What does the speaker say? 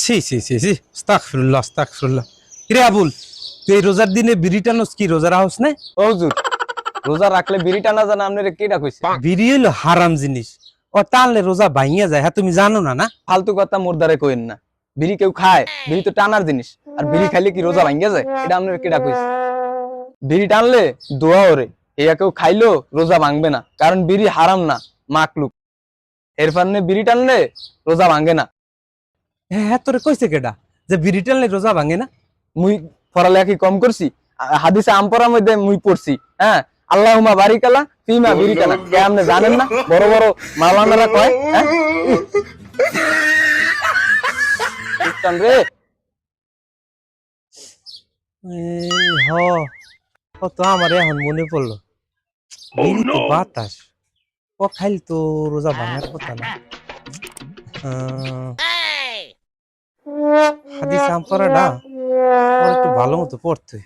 ছি ছি ছি ছি, আস্তাগফিরুল্লাহ আস্তাগফিরুল্লাহ। কিরে আবুল, তুই এই রোজার দিনে বিড়ি টানোস কি, রোজা রাখস না? ও হুজুর, রোজা রাখলে বিড়ি টানা জানা আপনারে কেডা কইছে? বিড়ি হইলো হারাম জিনিস, ও টানলে রোজা ভাঙিয়া যায়। হ্যাঁ তুমি জানো না? না ফালতু কথা মুর্দারে কইেন না। বিড়ি কেউ খায়? বিড়ি তো টানার জিনিস। আর বিড়ি খাইলে কি রোজা ভাঙ্গা যায়? এটা আপনারে কেডা কইছে? বিড়ি টানলে দোয়া ওরে, এয়া কেউ খাইলো রোজা ভাঙবে না, কারণ বিড়ি হারাম না, মাকলুক। এর ফান্নে বিড়ি টানলে রোজা ভাঙে না। হ্যাঁ হ্যাঁ, তোরে কইছে কেডা যে বিড়ি টানলে রোজা ভাঙে না? মুই পড়ালেখা কি কম করছি? হাদিসে আমপরার মধ্যে মুই পড়ছি। হ্যাঁ, আল্লাহুম্মা বারিকালা ফিমা বিরিকানা, কে আপনি জানেন না? বড় বড় মাওলানারা কয়। হ্যাঁ বুঝতাম রে। হ, ও তো আমার এখন মনে পড়লো, বিড়ি তো বাতাস, ও খাইল তো রোজা ভাঙার কথা না। হাদিস আমপারাটা ওর একটু ভালো মতো পড়তে